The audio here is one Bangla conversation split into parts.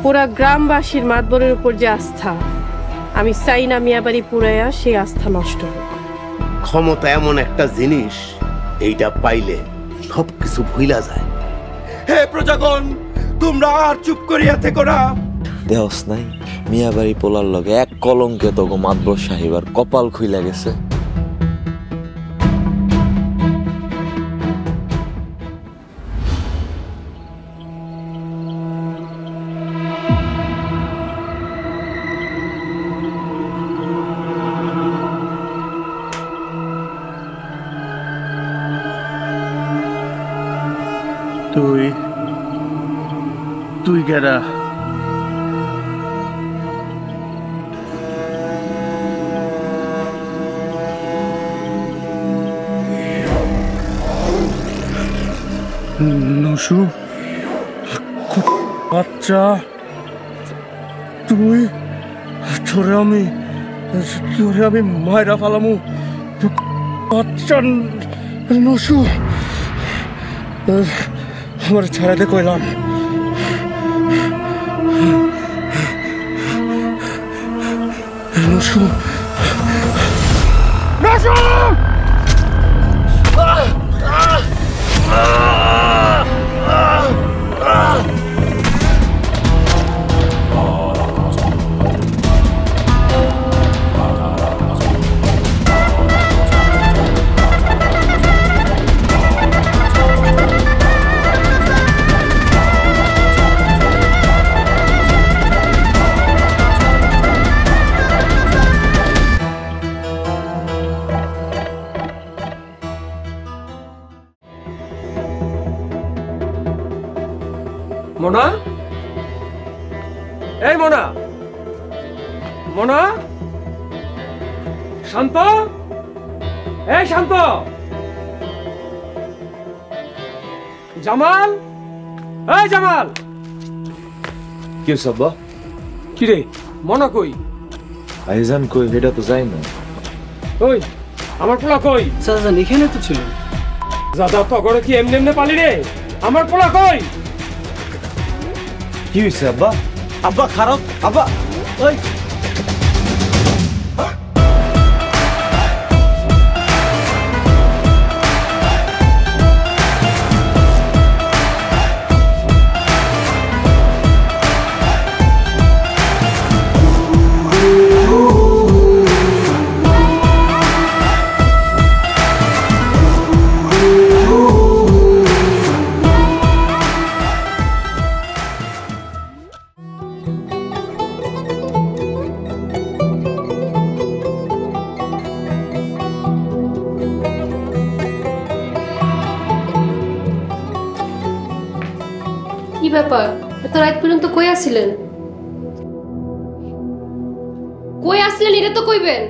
পুরা গ্রামবাসীর মাতবরের উপর যে আস্থা, আমি চাই না মিয়াবাড়ি পুরাইয়া সেই আস্থা নষ্ট হোক। ক্ষমতা এমন একটা জিনিস, এইটা পাইলে সবকিছু ভুলা যায়। হে প্রজাগণ, তোমরা আর চুপ করিয়া থেকো না। দেহস নাই মিয়াবাড়ি পোলার লগে এক কলঙ্কে তোকে মাতবর সাহেবার কপাল খুইলা গেছে। তুই কেডা? নসু বাচ্চা, তোরে আমি মায়েরা ফালামু। বাচ্চা নসু, আমার ছাড়াতে কইলাম। নসু নসু মোনা, এই মোনা, মোনা, শান্ত, এই শান্ত, জামাল, এই জামাল। কি সব্বা? কি রে, মোনা কই? আইজান কই? এটা তো যাই না। ওই আমার পোলা কই? চাচান এখানে তো ছিল। দাদা তগরে কি এমনি এমনি পালি রে? আমার পোলা কই? কি হয়েছে আব্বা? আব্বা খারাপ আব্বা। ওই কি ব্যাপার, এত রাত পর্যন্ত কই আছিলেন? কই আসলেন এটা তো কইবেন।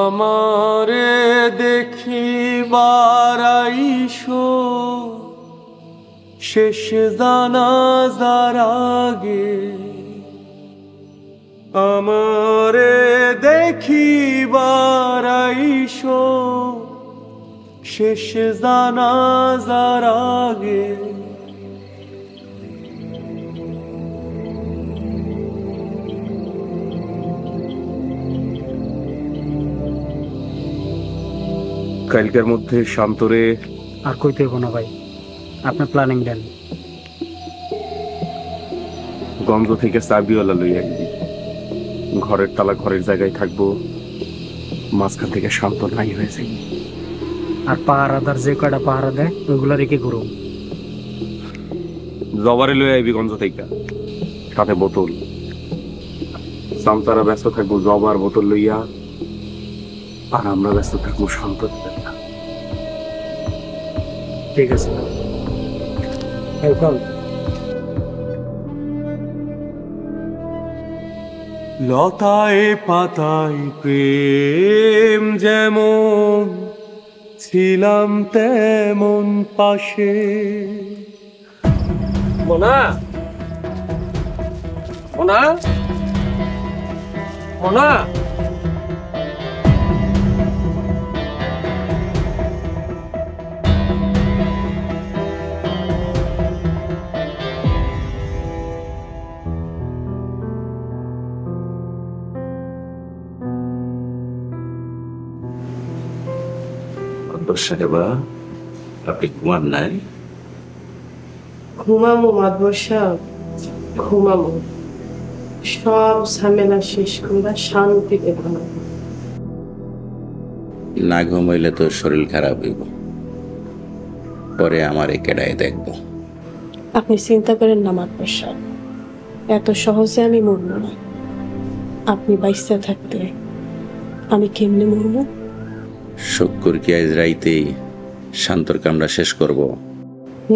আমারে দেখিবার আইসো শেষ জানাজার আগে, আমারে দেখিবার আইসো শেষ জানাজার আগে। কালকের মধ্যে শান্তরে আর কইতে হইব না ভাই, আপনার প্ল্যানিং দেন। গঞ্জ থেকে চাবিওয়ালা লই একদিন, ঘরের তালা ঘরের জায়গায় থাকবো, মাঝখান থেকে শান্ত নাই হয়েছে। আর পাহারাদার যে কয়টা পাহারা দেয় ওইগুলো রেখে ঘুরো। জবারে লই আইবি গঞ্জ থেকে, সাথে বোতল। শান্তারা ব্যস্ত থাকবো জবার বোতল লইয়া, আর আমরা ব্যস্ত থাকবো শান্ত। ঠিক আছে। লতায় পাতায় প্রেম যেমন ছিলাম তেমন পাশে। মোনা মোনা মোনা সাহেবা, আপনি ঘুমান নাই? ঘুমামো মাদবর সাহেব, ঘুমামো। সব ঝামেলা শেষ করে শান্তিতে ঘুমাবো। না ঘুমাইলে তো শরীর খারাপ হইব, পরে আমার কেডায় দেখবো। আপনি চিন্তা করেন না মাদবর সাহেব, এত সহজে আমি মরব না। আপনি বাইসা থাকতে আমি কেমনে মরবো? শুক্র কি আজ রাইতেই শান্তর কামরা শেষ করব?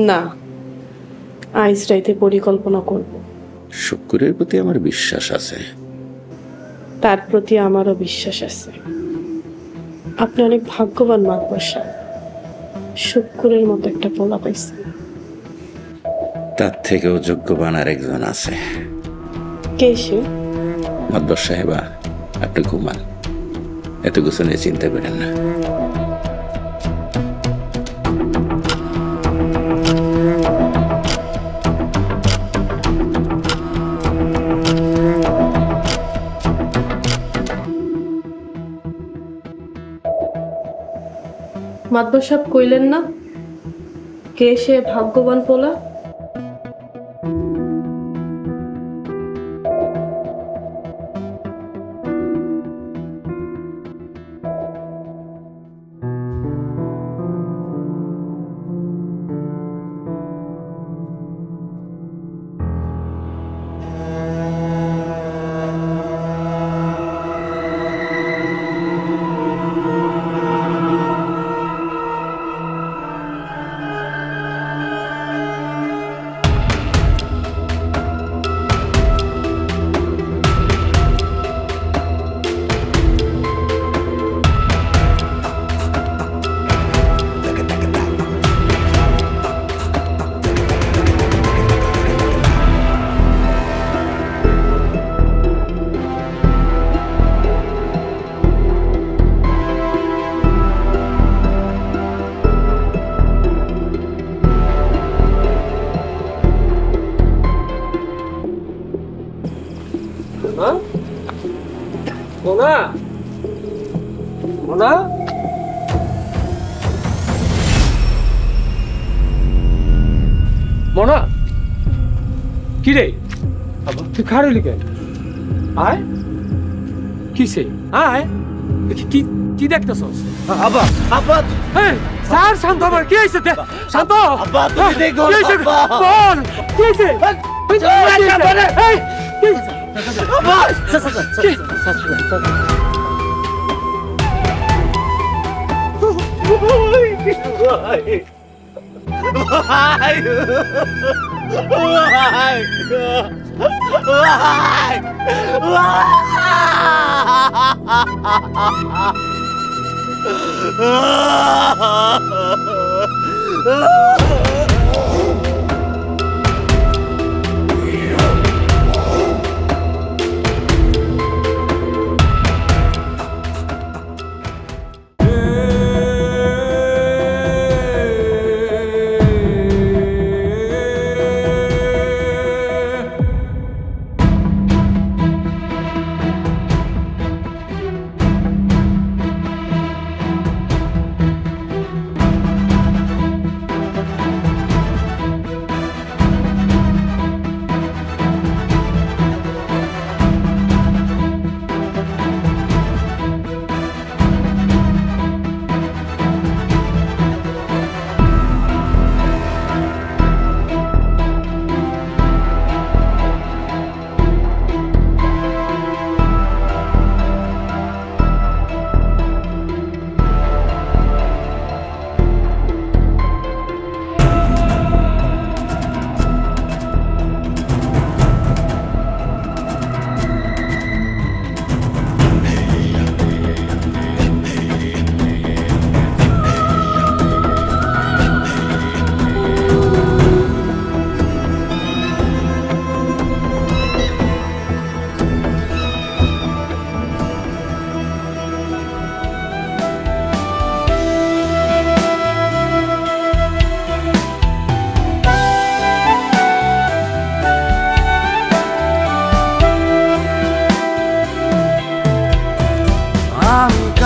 না, আজ রাইতে পরিকল্পনা করব। শুক্রের প্রতি আমার বিশ্বাস আছে। তার প্রতি আমারও বিশ্বাস আছে। আপনি অনেক ভাগ্যবান মাদবর সাহেব, শুক্রের মতো একটা পোলা পাইছেন। তার থেকেও যোগ্যবান আর একজন আছে। কে সে? মাদবর সাহেবা, আপনি ঘুমান, এত কিছু নিয়ে চিন্তা করেন না। মাদবর সাহেব কইলেন না কে সে ভাগ্যবান পোলা? মোনা মোনা মোনা, কি রে তুই খাড়ি কেন? আয় কিসে? আয় কি কি দেখতেছস? আব্বা, আব্বা, এই স্যার, শান্ত, আমার কি হইছে? শান্ত, আব্বা, তুমি দেখো, কি হইছে? আব্বা। বল কি হইছে? এই কি হইছে? আব্বা,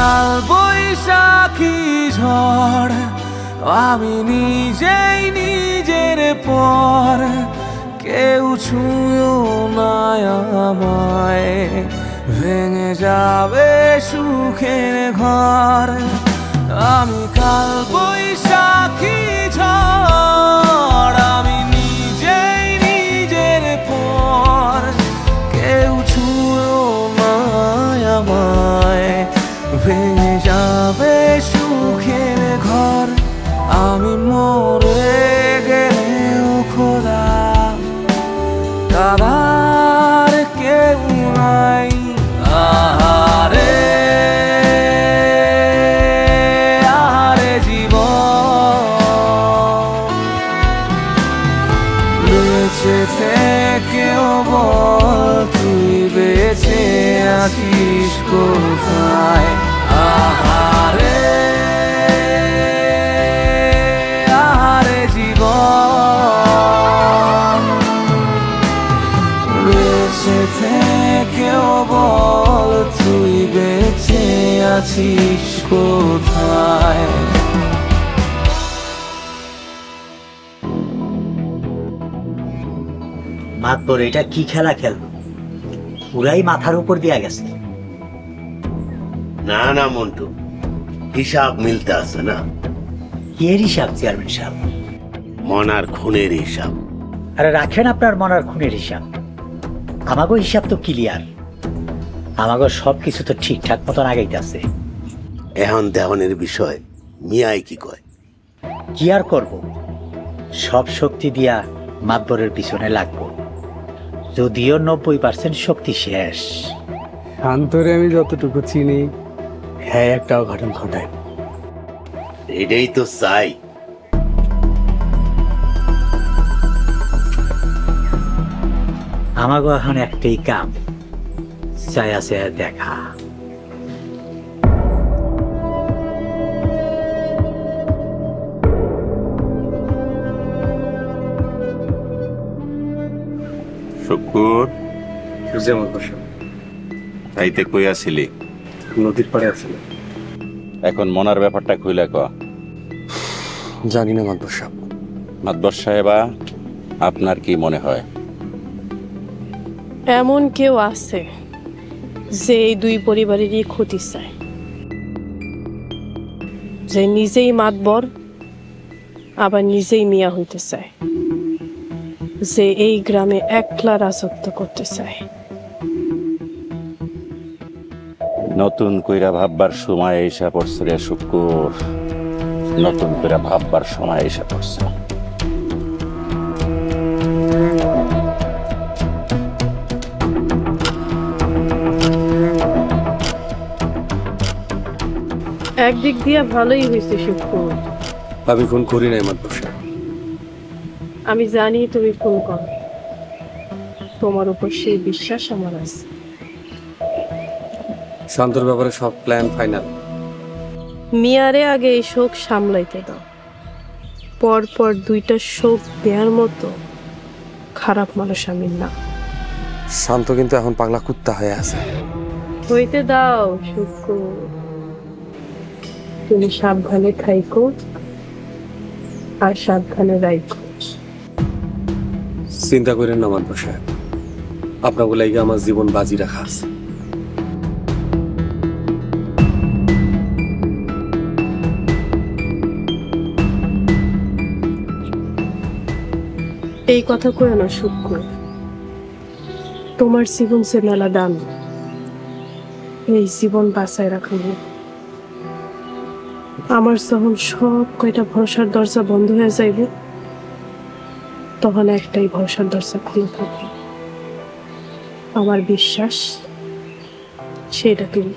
কাল বৈশাখী ঝড়, আমি নিজেই নিজের পর, কেউ ছুঁয়ো না আমায়, ভেঙে যাবে সুখের ঘর। আমি কাল বৈশাখী ঝড়, আমি নিজেই নিজের পর, কেউ ছুঁয়ো না আমায়, ভেঙে যাবে সুখের ঘর। আমি মরে গেলেও খোদা কাবার কেউ নাই। আহারে আহারে জীবন, বেঁচে থেকেও বল তুই বেঁচে আছিস কোথায়। আহারে আহারে জীবন, বেঁচে থেকেও বল তুই বেঁচে আছিস কোথায়। মাতবর এটা কি খেলা খেলবো, পুরাই মাথার উপর দিয়া গেছে। না না মন্টু, হিসাব মিলতে আছে না। এর হিসাব চেয়ারম্যান সাহেব? মনার খুনের হিসাব। আরে রাখেন আপনার মনার খুনের হিসাব, আমাগো হিসাব তো ক্লিয়ার, আমাগো সবকিছু তো ঠিকঠাক মতন আগাইতেছে। এখন দেওয়ানের বিষয় মিয়াই কি কয়? কি আর করব, সব শক্তি দিয়া মাতবরের পিছনে লাগবো, যদিও 90% শক্তি শেষ। শান্তরে আমি যতটুকু চিনি, হ্যাঁ একটা অঘটন ঘটায়। এটাই তো চাই। আমাগো এখন একটাই কাম, চায়া চায়া দেখা। শুকুর, যেমন বসো। তাইতে কই আসিলি? নদীর পাড়ে আছিল। এখন মনার ব্যাপারটা কইলা ক। জানি না মাতবর সাহেব। মাতবর সাহেবা, আপনার কি মনে হয়? এমন কেউ আছে যে এই দুই পরিবারেরই ক্ষতি চায়, যে নিজেই মাতবর আবার নিজেই মিয়া হইতে চায়, যে এই গ্রামে একলা রাজত্ব করতে চায়। নতুন কইরা ভাববার সময় এসে পড়ছে রে শুকুর, নতুন কইরা ভাববার সময় এসে পড়ছে। একদিক দিয়ে ভালোই হয়েছে শুকুর, আমি ফোন করি নাই মাতবর সাহেব। আমি জানি তুমি ফোন করো, তোমার উপর সেই বিশ্বাস আমার আছে। শান্তর ব্যাপারে সব প্ল্যান ফাইনাল। মিয়ারে আগে এই শোক সামলাইতে দাও, পর পর দুইটা শোক দেওয়ার মতো খারাপ মানুষ আমি না। শান্ত কিন্তু এখন পাগলা কুত্তা হয়ে আছে। হইতে দাও শুকুর, তুমি সাবধানে থাইকো আর সাবধানে রাইকো। চিন্তা করেন না মাতবর সাহেব, আপনার বলে আমার জীবন বাজি রাখা আছে। এই কথা কয় না শুকুর, তোমার জীবন সে মেলা দাম, এই জীবন বাঁচায় রাখা। আমার যখন সব কয়টা ভরসার দরজা বন্ধ হয়ে যাইবে, তখন একটাই ভরসার দরজা খুলে থাকবে, আমার বিশ্বাস সেটা তুমি।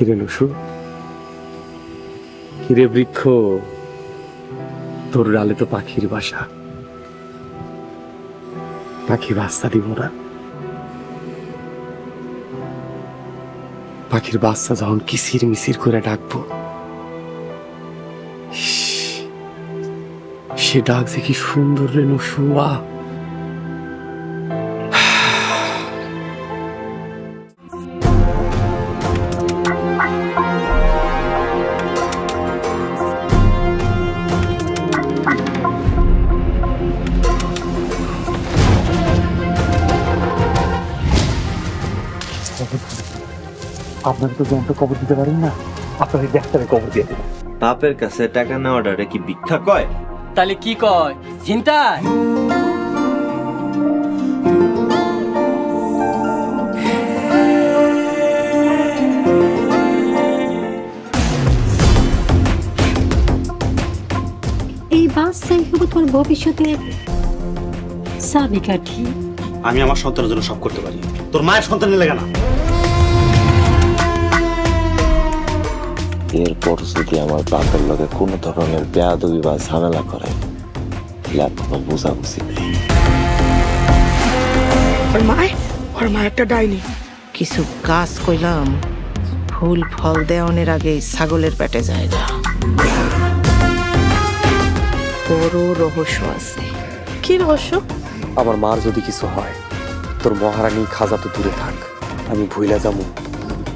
কিরে নসু, কিরে বৃক্ষ, তোর ডালে তো পাখির বাসা। পাখি বাচ্চা দিব না? পাখির বাচ্চা যখন কিসির মিসির করে ডাকবো, সে ডাক যে কি সুন্দর রে নসুয়া। আপনাকে তো জ্যান্ত কবর দিতে পারেন না, আপনাকে ডাক্তারে কবর দিয়ে দেবেন। বাপের কাছে টাকা নেওয়াটা কি ভিক্ষা কয়? তাহলে কি কয়? চিন্তায় এই বাচ্চাই হবো তোমার ভবিষ্যতে চাবিকাঠি। আমি আমার সন্তানের জন্য সব করতে পারি, তোর মায়ের সন্তানের লেগে না। এরপর যদি আমার বাপের লগে কোনো ধরনের বেয়াদবি বা ঝামেলা করে, কোনো বুঝাবুঝি নেই। ওর মা একটা ডাইনি। কিছু কাজ কইলাম, ফুল ফল দেওয়ানের আগে ছাগলের পেটে যায় না। বড় রহস্য আছে। কি রহস্য? আমার মার যদি কিছু হয়, তোর মহারানী খাজা তো দূরে থাক, আমি ভুইলা যাবো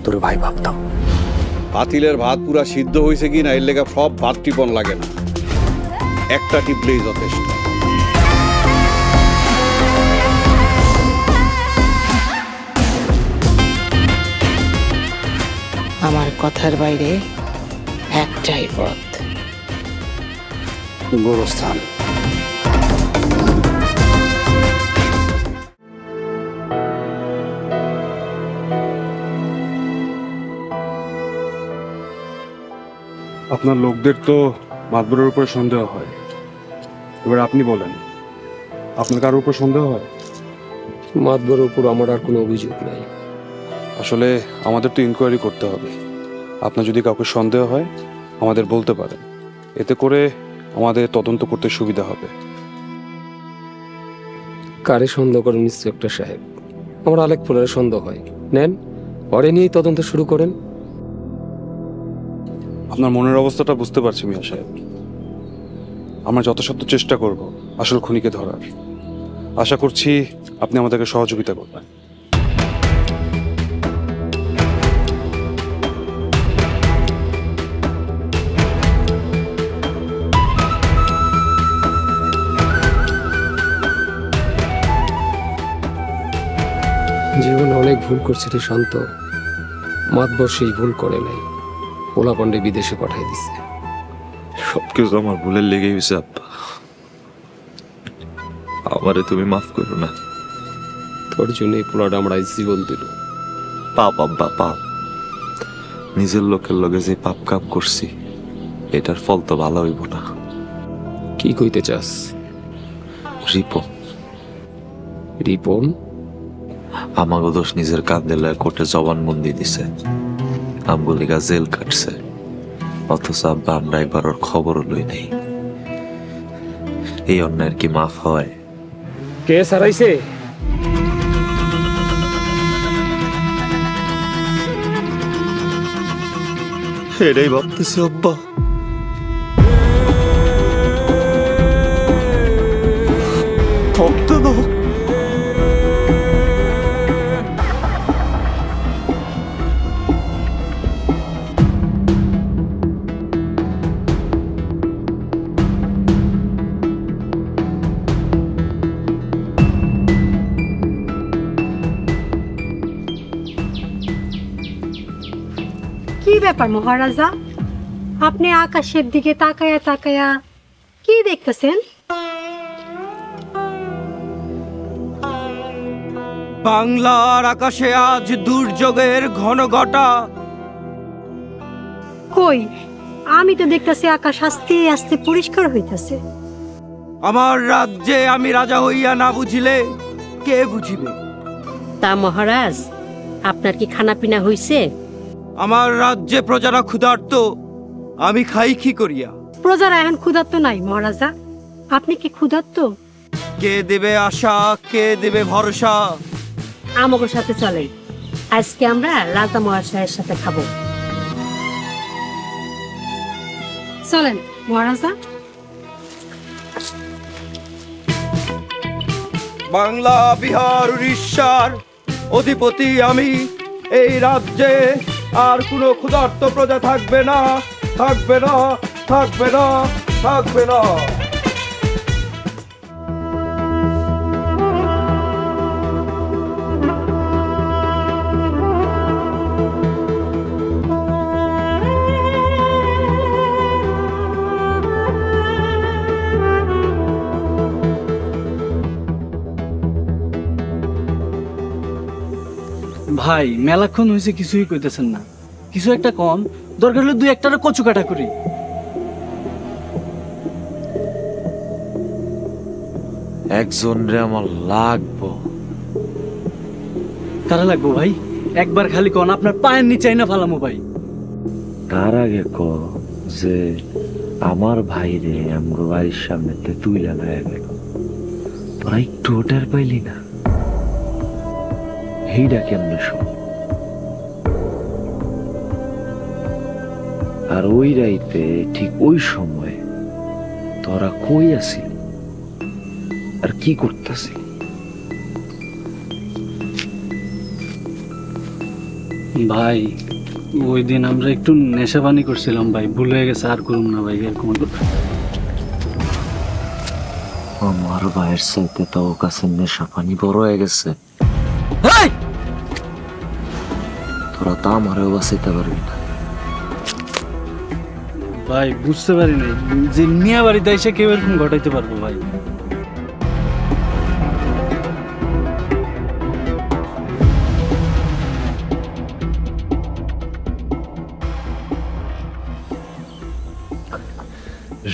তোর ভাই ভাবতাম। পাতিলের ভাত পুরা সিদ্ধ হয়েছে কি না এর লেগে সব ভাত টিপন লাগে না, একটা টিপলেই যথেষ্ট। আমার কথার বাইরে একটাই পথ, গোরস্থান। আপনার লোকদের তো মাতবরের উপরে সন্দেহ হয়, এবার আপনি বলেন, আপনার কারোর উপর সন্দেহ হয়? মাতবরের উপর আমার আর কোনো অভিযোগ নাই। আসলে আমাদের তো ইনকোয়ারি করতে হবে। আপনার যদি কাউকে সন্দেহ হয় আমাদের বলতে পারেন, এতে করে আমাদের তদন্ত করতে সুবিধা হবে। কারে সন্দেহ করেন ইন্সপেক্টর সাহেব? আমার আলেক ফুলের সন্দেহ হয়, নেন পরে নিয়েই তদন্ত শুরু করেন। আপনার মনের অবস্থাটা বুঝতে পারছি মিয়া সাহেব, আমরা যথাসাধ্য চেষ্টা করব আসল খুনিকে ধরার। আশা করছি আপনি আমাদেরকে সহযোগিতা করবেন। জীবনে অনেক ভুল করছে রে শান্ত, মাতবর সেই ভুল করে নাই, পোলাপান্ডে বিদেশে পাঠাই দিছে। সবকিছু আমার ভুলের লেগে হয়েছে আব্বা, আমারে তুমি মাফ করো না। তোর জন্য এই পোলাটা আমরা জীবন দিল। পাপ আব্বা পাপ, নিজের লোকের লগে যে পাপ কাম করছি এটার ফল তো ভালো হইব না। কি কইতে চাস? রিপন রিপন আমাকে দোষ নিজের কাঁধে লয়ে কোর্টে জবানবন্দি দিছে, আমগুলিকা জেল কাটছে, অথচ আব্বা আমরা এবার ওর খবরও লই নাই। এই অন্যায়ের কি মাফ হয়? কে সারাইছে? এটাই ভাবতেছি আব্বা। কি ব্যাপার মহারাজা, আপনি আকাশের দিকে তাকায়া তাকায়া কি দেখতেছেন? বাংলার আকাশে আজ দুর্যোগের ঘন ঘটা। কই, আমি তো দেখতেছি আকাশ আস্তে আস্তে পরিষ্কার হইতাছে। আমার রাজ্যে আমি রাজা হইয়া না বুঝিলে কে বুঝিবে? তা মহারাজ, আপনার কি খানা পিনা হইছে? আমার রাজ্যে প্রজারা ক্ষুধার্ত, আমি খাই কি করিয়া? প্রজারা এখন ক্ষুধার্ত নাই মহারাজা, আপনি কি ক্ষুধার্ত? কে দেবে আশা, কে দেবে ভরসা? আমাদের সাথে চলেন, আজকে আমরা রাজা মহাশয়ের সাথে খাবো। চলেন মহারাজা। বাংলা, বিহার, উড়িষ্যার অধিপতি আমি। এই রাজ্যে আর কোনো ক্ষুধার্ত প্রজা থাকবে না, থাকবে না, থাকবে না, থাকবে না। ভাই মেলাক্ষণ হয়েছে, কিছুই কইতেছেন না। কিছু একটা কম, দরকার হলে দুই একটারে কচু কাটা করি। একজন রে আমার লাগবো। কারা লাগবো ভাই? একবার খালি কন, আপনার পায়ের নিচে না ফালামো ভাই। তার আগে ক যে আমার ভাইরে আমগো বাড়ির সামনে তুই লাগায় গেল, তোরা একটু ওটার পাইলি না? এইটা কেমনে শোন? আর ওই রাইতে ঠিক ওই সময় তোরা কই আসিলি আর কি করতেছিলি? ভাই ওই দিন আমরা একটু নেশাবানি করছিলাম ভাই, ভুল হয়ে গেছে, আর করুন না ভাই এরকম। আমার ভাইয়ের সাথে তো ও কাছে নেশা পানি বড় হয়ে গেছে। তোরা তো আমারও বাঁচাইতে পারবি না ভাই। বুঝতে পারি নাই যে মিয়া বাড়িতে এসে কেউ এরকম ঘটাইতে পারবো ভাই।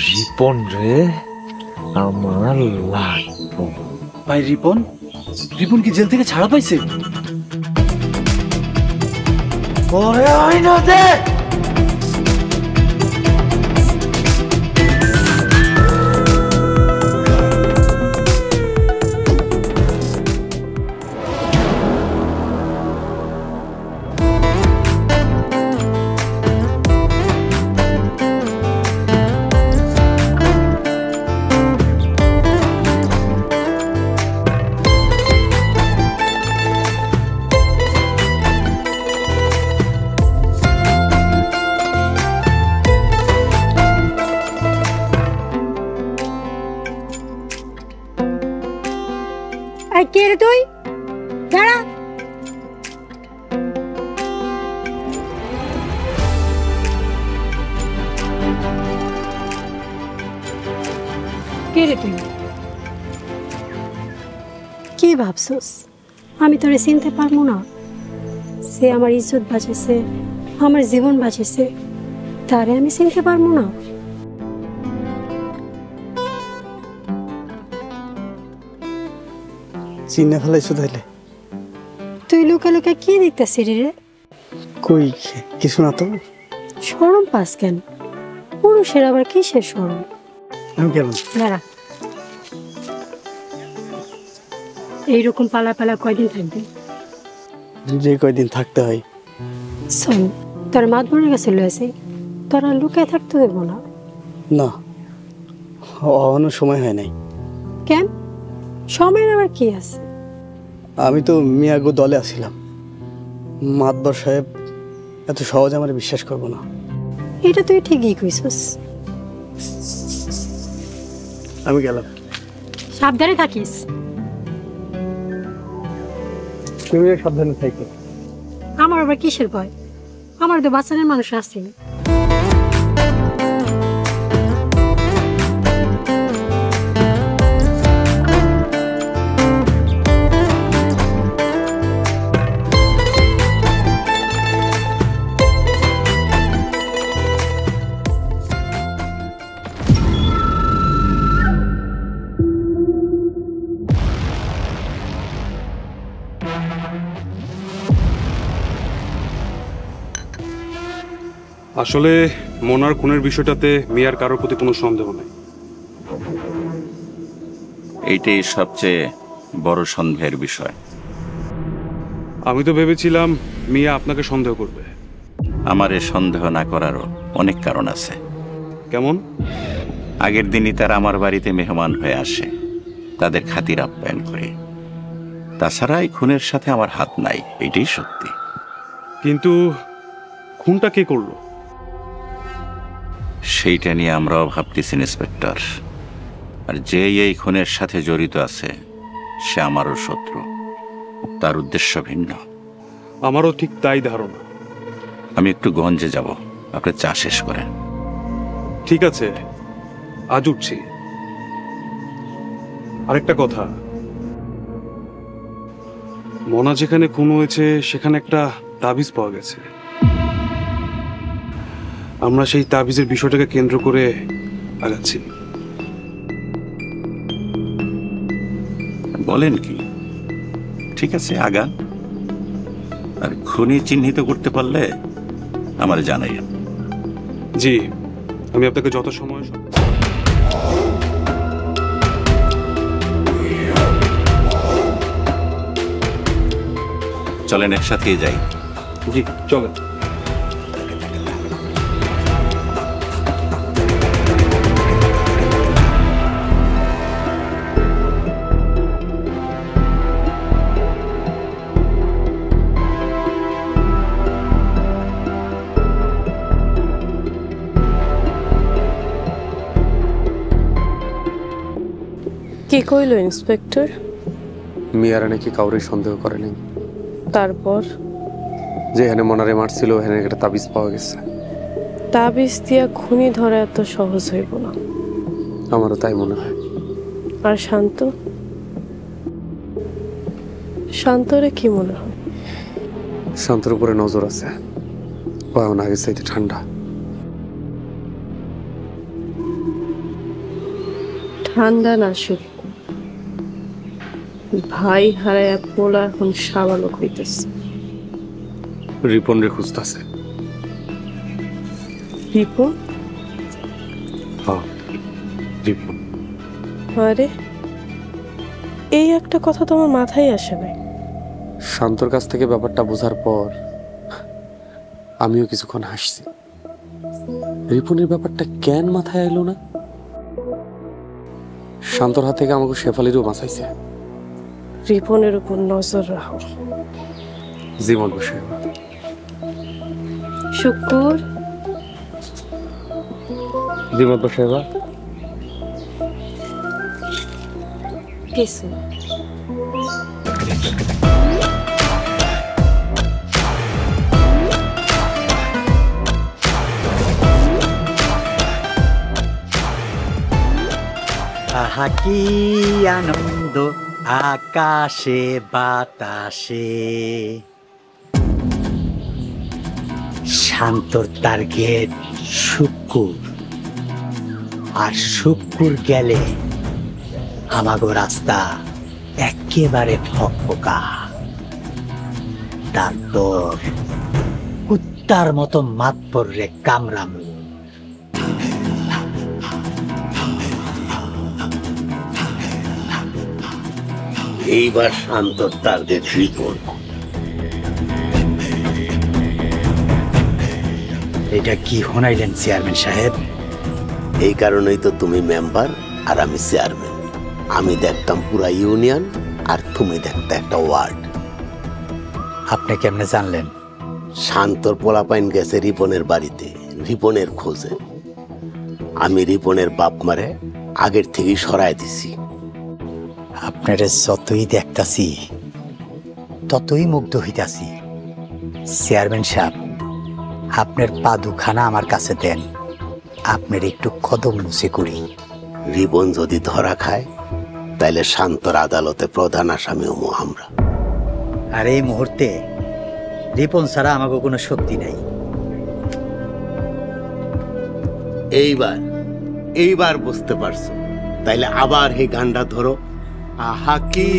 রিপন রে আমার লাগবো। ভাই রিপন? রিপন কি জেল থেকে ছাড়া পাইছে? ওরে আইনা দে। কে রে তুই? দাঁড়া। কে রে তুই? কি ভাবছস আমি তোরে চিনতে পারবো না? সে আমার ইজ্জত বাঁচেছে, আমার জীবন বাঁচেছে, তারে আমি চিনতে পারবো না? চিনে ফেলাইছো তাইলে? তুই লুকা লুকা কি দেখতেছিস রে? কই কিছু না তো। শরম পাস কেন? পুরুষের আবার কিসের শরম? আমি গেলাম। দাঁড়া। এইরকম পালা পালা কয়দিন থাকবে? যে কয়দিন থাকতে হয়। শোন, তোর মাতবরের কাছে লয়েছে, তোরা লুকায় থাকতে হইব না। না, অন্য সময় হয় নাই। কেন? সময়ের আবার কি আছে? আমি তো মিয়াগো দলে আছিলাম। মাতবর সাহেব এত সহজে আমার বিশ্বাস করবো না। এটা তুই ঠিকই কইছস। আমি গেলাম। সাবধানে থাকিস। তুমিও সাবধানে থাকো। আমার আবার কিসের ভয়? আমার তো বাচ্চাদের মানুষ আছে। আসলে মোনার খুনের বিষয়টাতে মিয়ার কারোর প্রতি কোনো সন্দেহ নেই। এইটাই সবচেয়ে বড় সন্দেহের বিষয়। আমি তো ভেবেছিলাম মিয়া আপনাকে সন্দেহ করবে। আমার এ সন্দেহ না করারও অনেক কারণ আছে। কেমন? আগের দিনই তারা আমার বাড়িতে মেহমান হয়ে আসে, তাদের খাতির আপ্যায়ন করে। তাছাড়া এই খুনের সাথে আমার হাত নাই, এটাই সত্যি। কিন্তু খুনটা কে করলো সেইটা নিয়ে আমরাও ভাবতেছি ইন্সপেক্টর। আর যে এই খুনের সাথে জড়িত আছে সে আমারও শত্রু, তার উদ্দেশ্য ভিন্ন। আমারও ঠিক তাই ধারণা। আমি একটু গঞ্জে যাব, আপনি চা শেষ করেন। ঠিক আছে, আজ উঠছি। আরেকটা কথা, মোনা যেখানে খুন হয়েছে সেখানে একটা তাবিজ পাওয়া গেছে। আমরা সেই তাবিজের বিষয়টাকে কেন্দ্র করে আগাচ্ছি। বলেন কি? ঠিক আছে, আগান। আর খুনি চিহ্নিত করতে পারলে আমার জানাই। জি, আমি আপনাকে যত সময় চলেন একসাথে যাই। জি চলেন। কি কইল ইন্সপেক্টর? মিয়ারা নাকি কাউরে সন্দেহ করে নাই। তারপর যেখানে মনারে মারছিল ওখানে একটা তাবিজ পাওয়া গেছে। তাবিজ দিয়া খুনি ধরা এত সহজ হইব না। আমারও তাই মনে হয়। আর শান্ত, শান্তরে কি মনে হয়? শান্তর উপরে নজর আছে, এখন আগে চাইতে ঠান্ডা। ঠান্ডা না শুধু, ভাই হারায় পোলা এখন সাবালক হইতেছে। রিপন রে খুঁজতেছে। রিপন? হ্যাঁ, রিপন। আরে এই একটা কথা তো আমার মাথায় আসে নাই। শান্তর কাছ থেকে ব্যাপারটা বোঝার পর আমিও কিছুক্ষণ হাসছি। রিপনের ব্যাপারটা কেন মাথায় এলো না? শান্তর হাত থেকে আমাকে শেফালিরও বাঁচাইছে। রিপনের উপর নজর রাখো। জীবন বসে শুকুর জীবন বসে কিছু আহা কি আনন্দ আকাশে বাতাসে, শান্তর টার্গেট শুক্কুর, আর শুক্কুর গেলে আমাগো রাস্তা একেবারে ফকফকা। তারপর কুত্তার মতো মাতবর রে কামড়ামু। এইবার শান্তর টার্গেট রিপন। এটা কি শোনাইলেন চেয়ারম্যান সাহেব? এই কারণেই তো তুমি মেম্বার আর আমি চেয়ারম্যান। আমি দেখতাম পুরা ইউনিয়ন আর তুমি দেখতে একটা ওয়ার্ড। আপনি কেমনে জানলেন? শান্তর পোলাপাইন গেছে রিপনের বাড়িতে রিপনের খোঁজে। আমি রিপনের বাপ মারে আগের থেকেই সরাই দিছি। আপনারে যতই দেখতাছি ততই মুগ্ধ হইতাছি। চেয়ারম্যান সাহেব, আপনার পা দুখানা আমার কাছে দেন, আপনার একটু কদম মুছে করি। রিপন যদি ধরা খায় তাইলে শান্তর আদালতে প্রধান আসামি হবো আমরা। আর এই মুহূর্তে রিপন ছাড়া আমাকে কোনো শক্তি নাই। এইবার বুঝতে পারছো? তাইলে আবার এই গানটা ধরো। আহা কি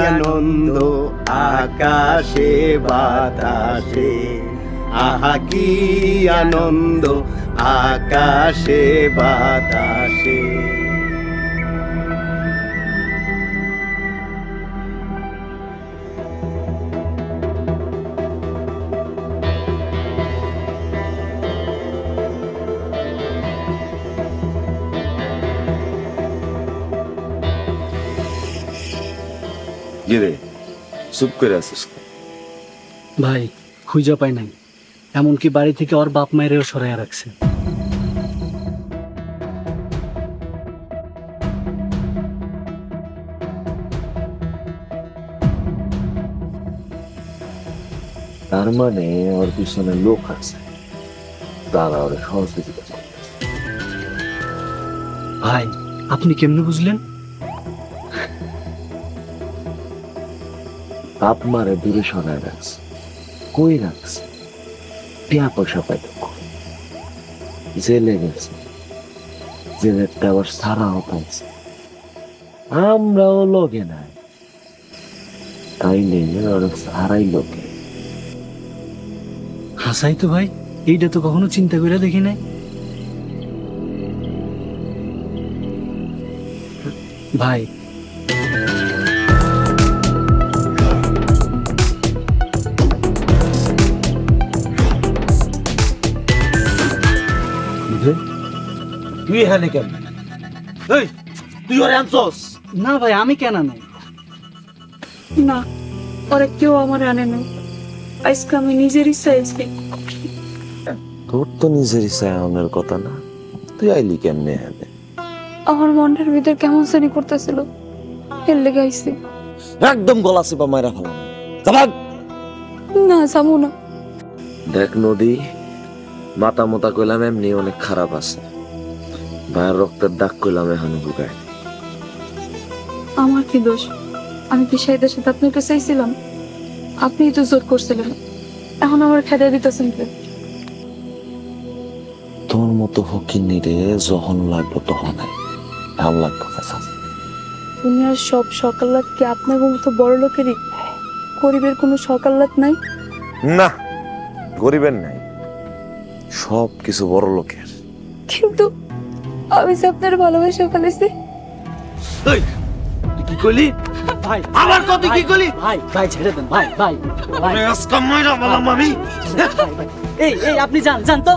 আনন্দ আকাশে বাতাসে, আহা কি আনন্দ আকাশে বাতাসে। গিরে চুপ করে আছিস ভাই খুঁজে পাই নাই, এমনকি বাড়ি থেকে ওর বাপ মায়েরও সরাইয়া রাখছে। তার মানে ওর পিছনে লোক আছে, তারা ওর সহযোগিতা করে। ভাই আপনি কেমনে বুঝলেন? বাপ মারে দূরে সরাই রাখছে, কই রাখছে? টিয়া পয়সা পাইতে জেলে গেছে, জেলের আবার সারাও পাইছে, আমরাও লগে নাই, তাইলে ওর সারাই লোকে। হাসাই তো ভাই, এইটা তো কখনো চিন্তা করে দেখি নাই। ভাই তুই এখানে কেন? তুই ওরে আনছস? না ভাই আমি কেন নাই? না ওরা কেউ আমার আনে নাই, আজকে আমি নিজের ইচ্ছায় এসেছি। তোর তো নিজের ইচ্ছায় আনার কথা না, তুই আইলি কেমনে? এখানে আমার মনের ভিতর কেমন জানি করতেছিল, এর লেগে আইছি। একদম গলা চেপা মাইরা ফেলাম। যাবাক না যাবো না। দেখ নদী, মাথা মোতা কইলাম এমনি অনেক খারাপ আছে, ভাইয়ের রক্তের দাগ কইলাম এখনো ঢুকায়। আমার কি দোষ? আমি কি শাহিদের সাথে আপনাকে চাইছিলাম? আপনিই তো জোর করছিলেন, এখন আমার খেদা দিতেছেন কে? তোর মতো ফকিন্নি রে যখন লাগবো তখন ভাল লাগবো। দুনিয়ার সব সকালাত কি আপনার মতো বড় লোকেরই? গরিবের কোনো সকালাত নাই? না, গরিবের নাই, সব কিছু বড় লোকের। কিন্তু আমি যে আপনার ভালোবাসা ফেলেছি। তুই কি কইলি? ভাই আমার কথা কি কইলি? ভাই ভাই ছেড়ে দেন ভাই। ভাই আরে আজকে মাইরা বললাম আমি। এই এই আপনি যান যান তো।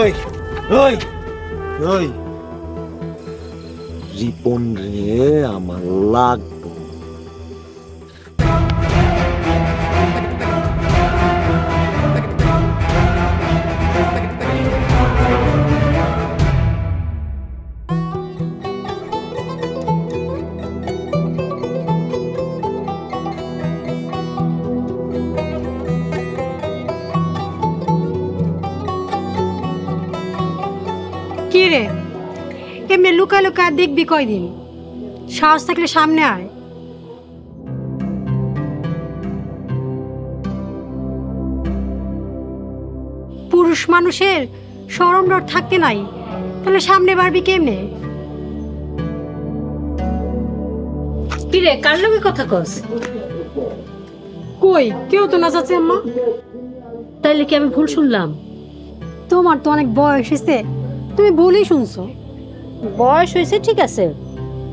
ওই ওই ওই রিপন রে আমার লাগবে। কি রে এমনি লুকা লুকা দেখবি কয়দিন? সাহস থাকলে সামনে আয়। পুরুষ মানুষের শরম ডর থাকতে নাই, তাহলে সামনে বাড়বি কেমনে? কি রে কার লগে কথা কস? কই কেউ তো না যাচ্ছে আম্মা। তাইলে কি আমি ভুল শুনলাম? তোমার তো অনেক বয়স হয়েছে, তুমি ভুলই শুনছো। বয়স হয়েছে ঠিক আছে,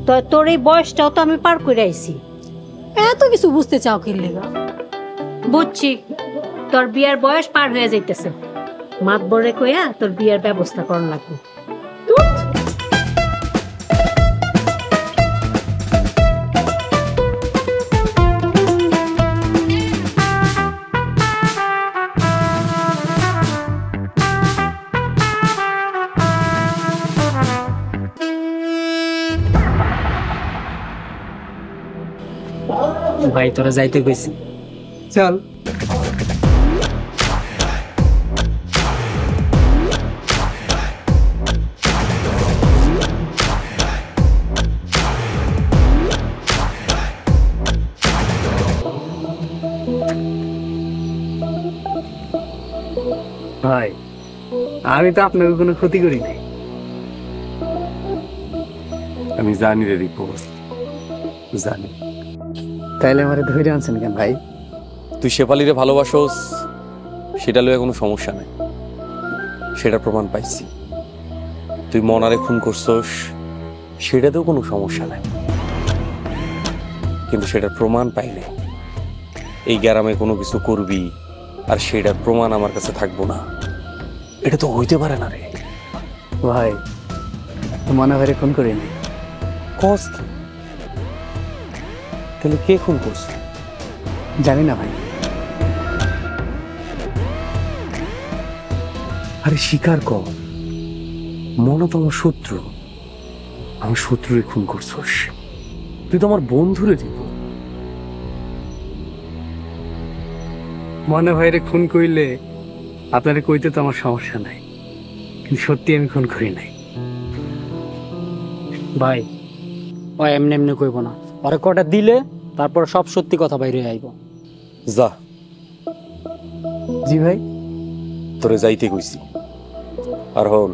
তো তোর এই বয়সটাও তো আমি পার করে আইছি। এত কিছু বুঝতে চাও কি লেগা? বুঝছি, তোর বিয়ার বয়স পার হয়ে যাইতেছে, মাতবরে কইয়া তোর বিয়ার ব্যবস্থা করন লাগবে। ভাই তোরা যাইতে কইছি, চল। ভাই আমি তো আপনাকে কোনো ক্ষতি করি নাই। আমি জানি রে রিপোর্ট, জানি। তাইলে আমারে ধরে আনছেন কেন ভাই? তুই শেফালিরে ভালোবাসোস সেটা লইয়া কোনো সমস্যা নাই, সেটার প্রমাণ পাইছি। তুই মনারে খুন করছস সেটাতেও কোনো সমস্যা নাই, কিন্তু সেটার প্রমাণ পাই নাই। এই গ্রামে কোনো কিছু করবি আর সেটার প্রমাণ আমার কাছে থাকবো না, এটা তো হইতে পারে না রে। ভাই মনে হয় খুন করিনি। কস কি? তাহলে কে খুন করছে? জানি না ভাই। আরে স্বীকার কর, মনে তো আমার শত্রু, আমার শত্রুরে খুন করছস। তুই তো আমার বন্ধুরে দিব। মনে হয় খুন কইলে আপনারা কইতে তো আমার সমস্যা নাই, কিন্তু সত্যি আমি খুন করি নাই। ভাই ও এমনি এমনি কইব না, ওরে কটা দিলে তারপর সব সত্যি কথা বাইরে আইব। যা। জি ভাই। তোরে যাইতে কইছি। আর হন,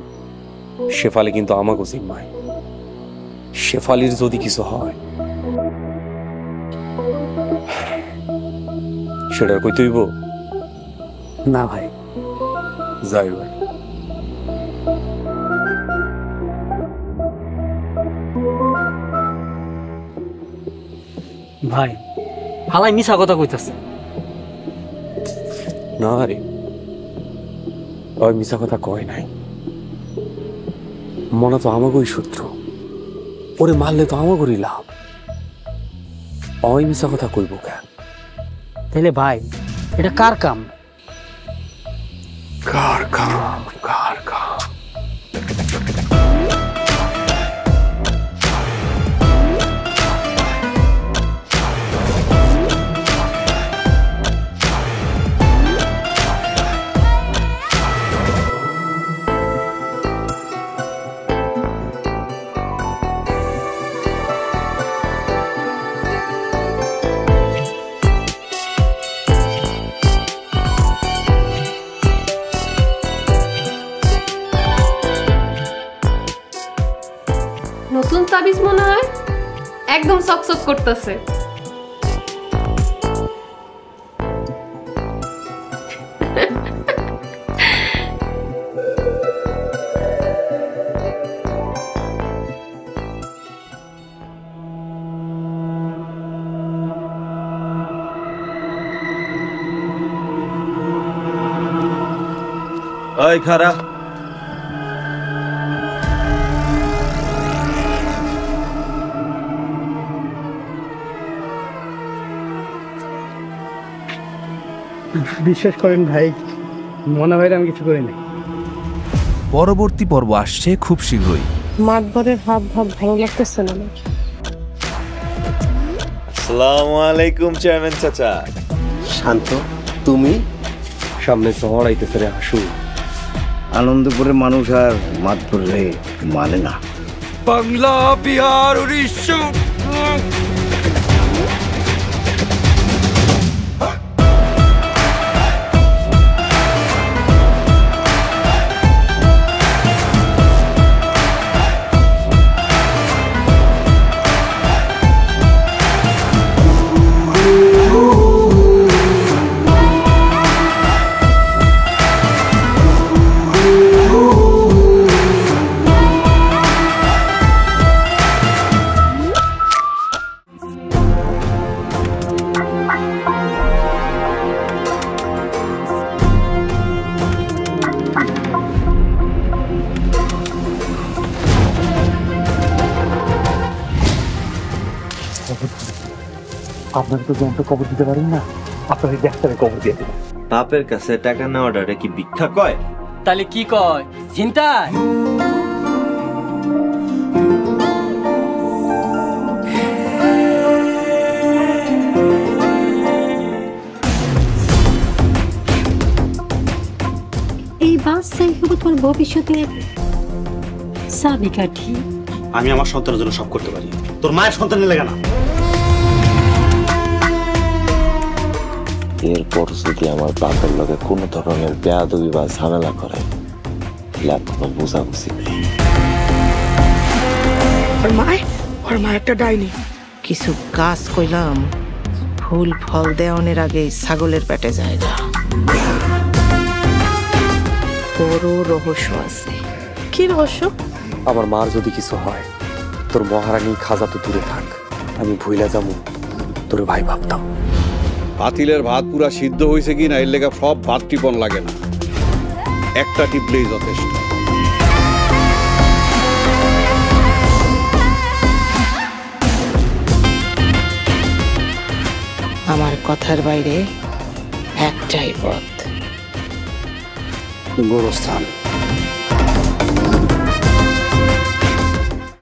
শেফালি কিন্তু আমাকে জিম্মায়। শেফালির যদি কিছু হয় সেটা কইতে হইব না ভাই। যাই ভাই। ভাই হালাই মিছা কথা কইতাছে। না রে, ওই মিছা কথা কয় নাই। মনে তো আমাকেই শত্রু, ওরে মারলে তো আমাকেই লাভ। ওই মিছা কথা কইব কেন? তাহলে ভাই এটা কার কাম? কার কাম? কার কাম? নতুন তাবিজ মনে হয়, একদম চকচক করতেছে। ওই খারা, বিশ্বাস করেন ভাই, মনে হয় আমি কিছু করি নাই। পরবর্তী পর্ব আসছে খুব শীঘ্রই। মাতবরের হাব ভাব ভালো লাগতেছে না আমার। আসসালামু আলাইকুম চেয়ারম্যান চাচা। শান্ত, তুমি? সামনে শহর আইতেছে রে হাসু। আনন্দপুরের মানুষ আর মাতবরে মানে না। বাংলা, বিহার, উড়িষ্যা। আপনাকে তো যন্ত্র কবর দিতে পারেন না, আপনার ডাক্তারে কবর দিয়ে দেবেন। বাপের কাছে টাকা নেওয়াটা কি ভিক্ষা কয়? তাহলে কি কয়? চিন্তায় এই বাচ্চাই হবো তোমার ভবিষ্যতের চাবিকাঠি। আমি আমার সন্তানের জন্য সব করতে পারি, তোর মায়ের সন্তানের লেগে না। এরপর যদি আমার বাপের লগে কোনো ধরনের বেয়াদবি বা ঝামেলা করে, কোনো বুঝাবুঝি নেই। ওর মা একটা ডাইনি। কিছু কাজ কইলাম ফুল ফল দেওয়ানের আগে ছাগলের পেটে যায় না। বড় রহস্য আছে। কি রহস্য? আমার মার যদি কিছু হয়, তোর মহারানী খাজা তো দূরে থাক, আমি ভুইলা যাবো তোর ভাই ভাবতাম। পাতিলের ভাত পুরা সিদ্ধ হয়েছে কি না এর লেগে সব ভাত টিপন লাগে না, একটা টিপলেই যথেষ্ট। আমার কথার বাইরে একটাই পথ, গোরস্থান।